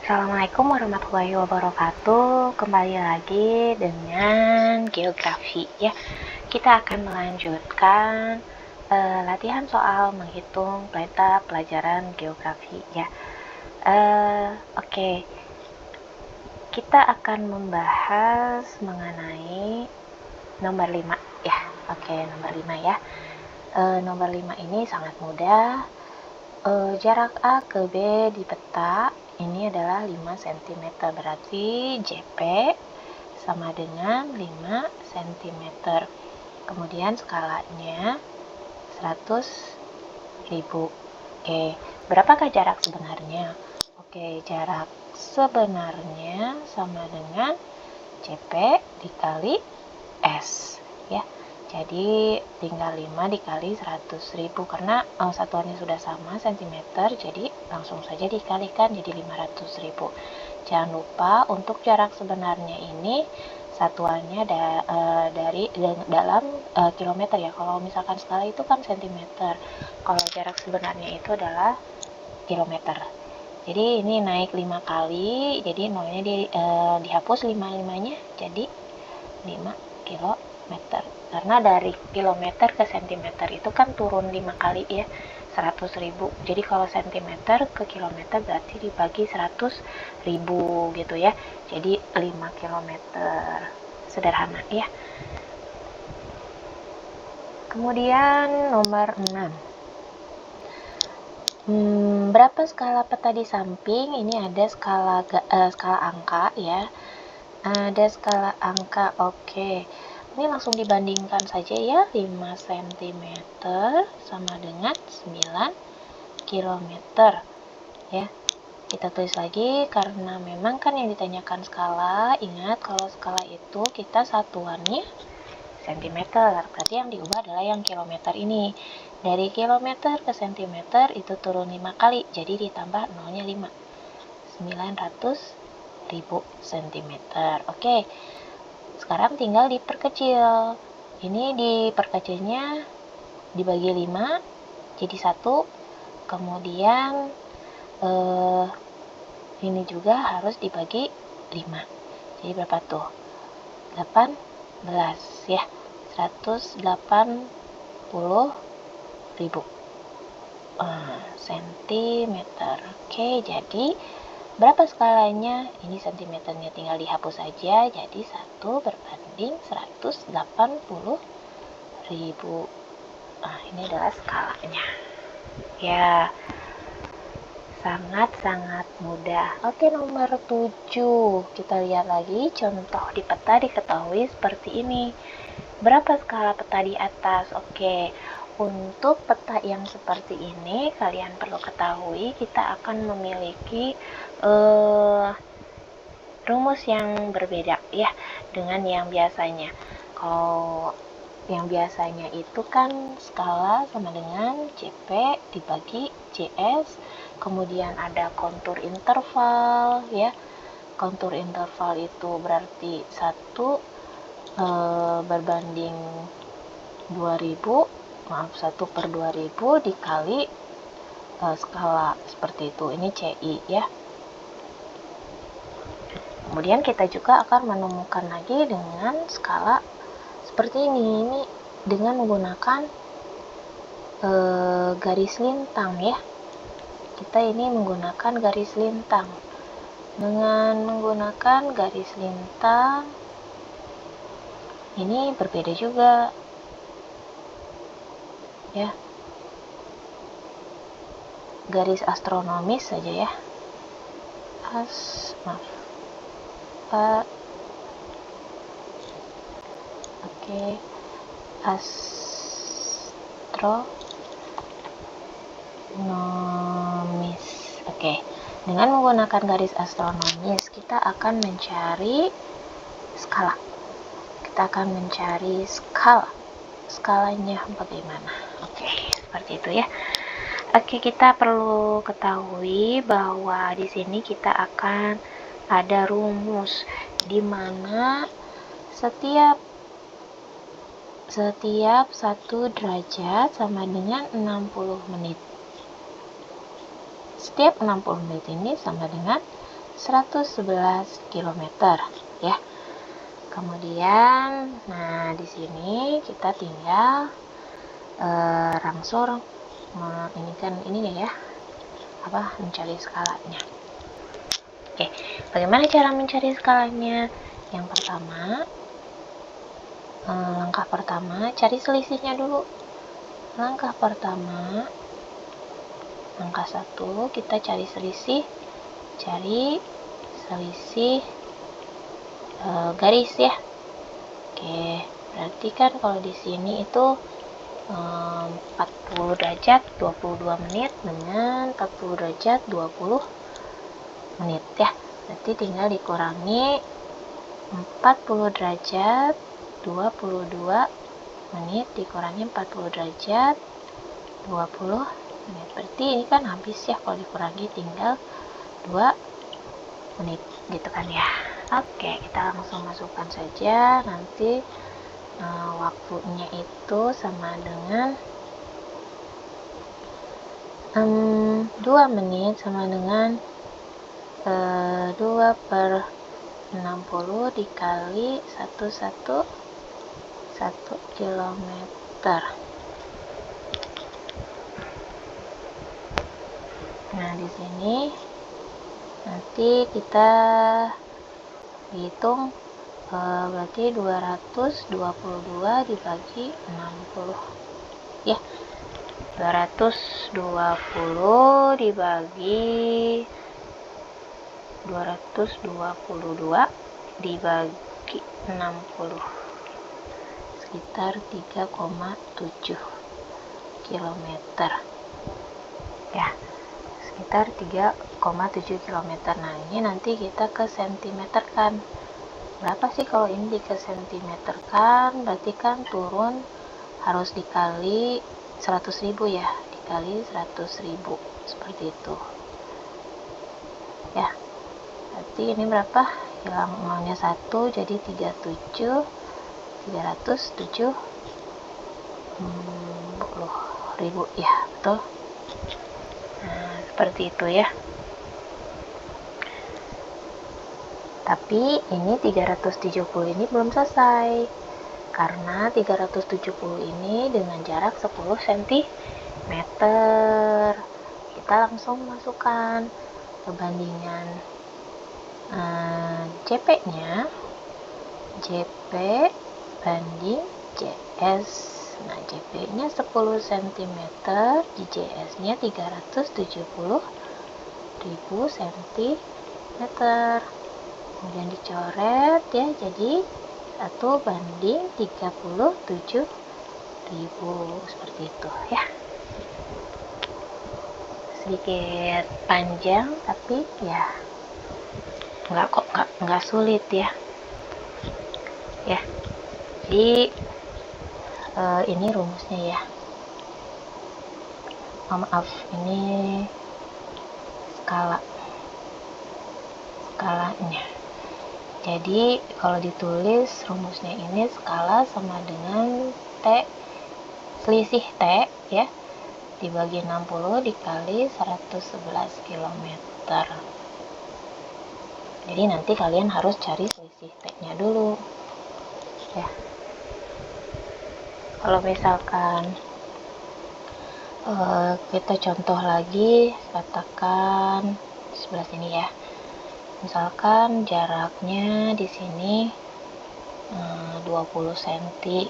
Assalamualaikum warahmatullahi wabarakatuh. Kembali lagi dengan geografi ya. Kita akan melanjutkan latihan soal menghitung peta pelajaran geografi ya. Oke. Kita akan membahas mengenai nomor 5 ya. Oke, nomor 5 ya. Nomor 5 ini sangat mudah. Jarak A ke B di peta ini adalah 5 cm, berarti JP sama dengan 5 cm. Kemudian skalanya 100.000. Oke, berapakah jarak sebenarnya? Oke, jarak sebenarnya sama dengan JP dikali S ya. Jadi tinggal 5 dikali 100.000 karena satuannya sudah sama cm, jadi langsung saja dikalikan jadi 500.000. Jangan lupa untuk jarak sebenarnya ini satuannya dalam kilometer ya. Kalau misalkan skala itu kan cm, kalau jarak sebenarnya itu adalah kilometer. Jadi ini naik 5 kali, jadi nolnya dihapus 5-5-nya jadi 5 kilometer. Karena dari kilometer ke sentimeter itu kan turun 5 kali ya, 100.000. Jadi kalau sentimeter ke kilometer berarti dibagi 100.000 gitu ya. Jadi 5 kilometer. Sederhana ya. Kemudian nomor 6. Berapa skala peta di samping? Ini ada skala angka ya. Ada skala angka. Oke. Ini langsung dibandingkan saja ya. 5 cm sama dengan 9 km ya. Kita tulis lagi karena memang kan yang ditanyakan skala. Ingat kalau skala itu kita satuannya cm, berarti yang diubah adalah yang kilometer ini. Dari kilometer ke sentimeter itu turun 5 kali, jadi ditambah nolnya 5. 900.000 cm. Oke. Sekarang tinggal diperkecil. Ini diperkecilnya dibagi 5 jadi 1. Kemudian ini juga harus dibagi 5. Jadi berapa tuh? 18 ya. 180.000 cm. Oke, jadi berapa skalanya? Ini sentimeternya tinggal dihapus saja, jadi 1 berbanding 180.000. Ini adalah skalanya ya. Sangat-sangat mudah. Oke, nomor 7. Kita lihat lagi contoh di peta diketahui seperti ini. Berapa skala peta di atas? Oke, untuk peta yang seperti ini kalian perlu ketahui kita akan memiliki rumus yang berbeda ya dengan yang biasanya. Kalau yang biasanya itu kan skala sama dengan JP dibagi JS, kemudian ada kontur interval ya. Kontur interval itu berarti 1 berbanding 2000, 1/2000 dikali skala seperti itu. Ini CI ya. Kemudian kita juga akan menemukan lagi dengan skala seperti ini dengan menggunakan garis lintang ya. Kita ini menggunakan garis lintang. Dengan menggunakan garis lintang ini berbeda juga ya. Garis astronomis saja ya. Oke, astronomis. Oke, dengan menggunakan garis astronomis kita akan mencari skala. Kita akan mencari skalanya bagaimana. Oke, seperti itu ya. Oke, kita perlu ketahui bahwa di sini kita akan ada rumus di mana setiap 1 derajat sama dengan 60 menit. Setiap 60 menit ini sama dengan 111 km ya. Kemudian, nah di sini kita tinggal rangsur mencari skalanya. Oke, bagaimana cara mencari skalanya? Yang pertama, langkah pertama cari selisihnya dulu. Langkah pertama, langkah 1 kita cari selisih garis ya. Oke, berarti kan kalau di sini itu 40 derajat 22 menit dengan 40 derajat 20 menit ya. Berarti tinggal dikurangi 40 derajat 22 menit dikurangi 40 derajat 20 menit. Berarti ini kan habis ya, kalau dikurangi tinggal 2 menit gitu kan ya. Oke, kita langsung masukkan saja. Nanti waktunya itu sama dengan 2 menit sama dengan 2/60 dikali 1 kilometer. Nah, di sini nanti kita hitung berarti 222 dibagi 60 ya. 222 dibagi 60 sekitar 3,7 km ya, sekitar 3,7 km. Nah, ini nanti kita ke sentimeter kan. Berapa sih kalau ini di ke sentimeter kan? Berarti kan turun harus dikali 100.000 ya, dikali 100.000 seperti itu ya. Berarti ini berapa? Hilang nolnya 1, jadi 307 ribu ya, betul. Nah, seperti itu ya. Tapi ini 370 ini belum selesai, karena 370 ini dengan jarak 10 cm. Kita langsung masukkan perbandingan JP-nya, JP banding JS. Nah, JP-nya 10 cm, di JS-nya 370.000 cm. Kemudian dicoret ya, jadi 1/37.000 seperti itu ya. Sedikit panjang tapi ya nggak sulit ya. Jadi ini rumusnya ya. Maaf, ini skalanya. Jadi kalau ditulis rumusnya ini skala sama dengan T, selisih T ya, dibagi 60 dikali 111 km. Jadi nanti kalian harus cari selisih T-nya dulu ya. Kalau misalkan kita contoh lagi, katakan di sebelah sini ya. Misalkan jaraknya di sini 20 cm,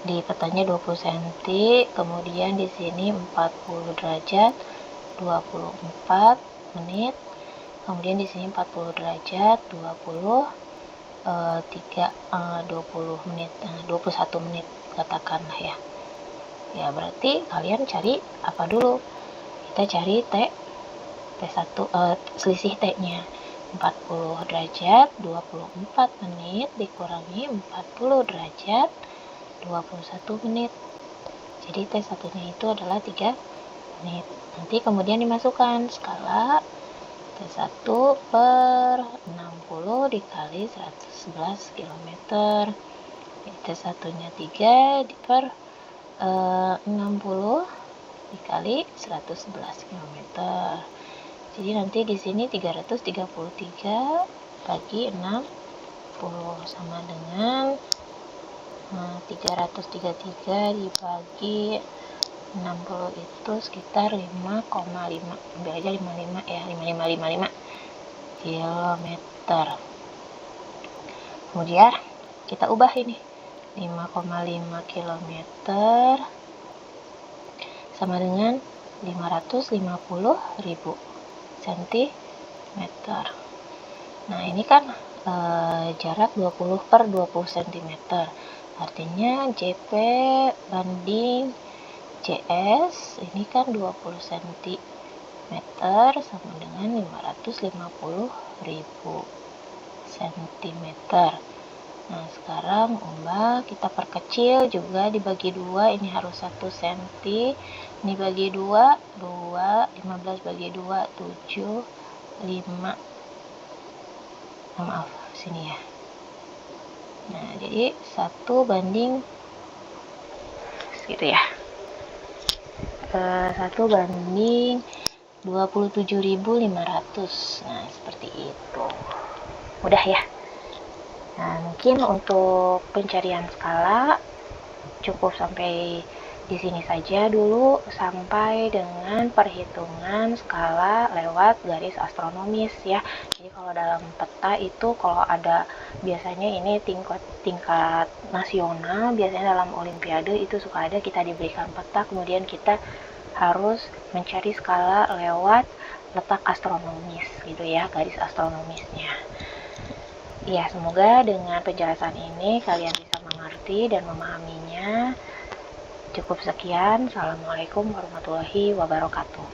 di petanya 20 cm, kemudian di sini 40 derajat 24 menit, kemudian di sini 40 derajat 20 menit, 21 menit katakanlah ya. Ya, berarti kalian cari apa dulu? Kita cari selisih T-nya. 40 derajat 24 menit dikurangi 40 derajat 21 menit. Jadi T1 nya itu adalah 3 menit. Nanti kemudian dimasukkan skala T1/60 dikali 111 km. T1 nya 3/60 dikali 111 km. Jadi nanti di sini 333 bagi 60 sama dengan 333 dibagi 60 itu sekitar 5,5, ambil aja 55 ya, 55 kilometer. Kemudian kita ubah ini 5,5 kilometer sama dengan 550.000 cm. Nah ini kan jarak 20 per 20 cm, artinya JP banding CS ini kan 20 cm sama dengan 550.000 cm. Nah sekarang ubah, kita perkecil juga, dibagi 2 ini harus 1 cm, ini bagi 2, 15 bagi 2, 7, 5, maaf sini ya. Nah jadi 1 banding gitu ya, 1 banding 27.500. Nah seperti itu, mudah ya. Nah mungkin untuk pencarian skala cukup sampai di sini saja dulu, sampai dengan perhitungan skala lewat garis astronomis ya. Jadi kalau dalam peta itu kalau ada, biasanya ini tingkat nasional, biasanya dalam olimpiade itu suka ada, kita diberikan peta, kemudian kita harus mencari skala lewat letak astronomis gitu ya, garis astronomisnya. Ya, semoga dengan penjelasan ini kalian bisa mengerti dan memahaminya. Cukup sekian. Assalamualaikum warahmatullahi wabarakatuh.